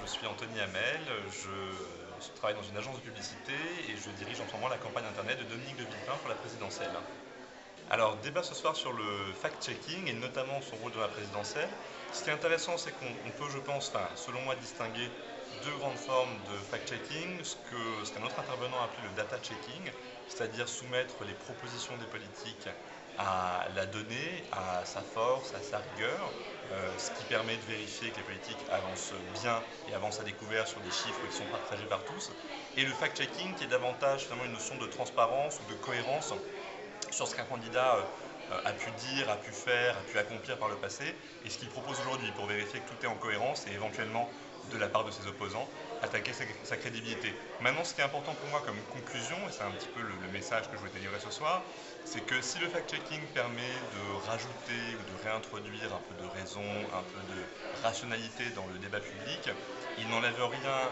je suis Anthony Hamel, je travaille dans une agence de publicité et je dirige en ce moment la campagne internet de Dominique de Villepin pour la présidentielle. Alors, débat ce soir sur le fact-checking et notamment son rôle dans la présidentielle. Ce qui est intéressant, c'est qu'on peut, je pense, selon moi, distinguer deux grandes formes de fact-checking, ce qu'un autre intervenant a appelé le data-checking, c'est-à-dire soumettre les propositions des politiques à la donnée, à sa force, à sa rigueur, ce qui permet de vérifier que les politiques avancent bien et avancent à découvert sur des chiffres qui sont partagés par tous, et le fact-checking qui est davantage finalement une notion de transparence ou de cohérence sur ce qu'un candidat a pu dire, a pu faire, a pu accomplir par le passé, et ce qu'il propose aujourd'hui pour vérifier que tout est en cohérence et éventuellement, de la part de ses opposants, attaquer sa crédibilité. Maintenant, ce qui est important pour moi comme conclusion, et c'est un petit peu le message que je voulais délivrer ce soir, c'est que si le fact-checking permet de rajouter ou de réintroduire un peu de raison, un peu de rationalité dans le débat public, il n'enlève rien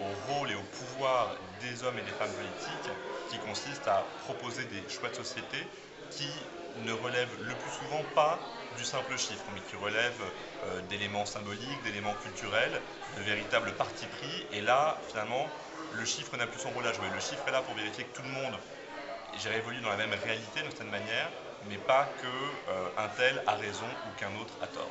au rôle et au pouvoir des hommes et des femmes politiques qui consiste à proposer des choix de société qui ne relèvent le plus souvent pas du simple chiffre, mais qui relèvent d'éléments symboliques, d'éléments culturels, de véritables partis pris. Et là, finalement, le chiffre n'a plus son rôle à jouer. Le chiffre est là pour vérifier que tout le monde évolue dans la même réalité d'une certaine manière, mais pas que un tel a raison ou qu'un autre a tort.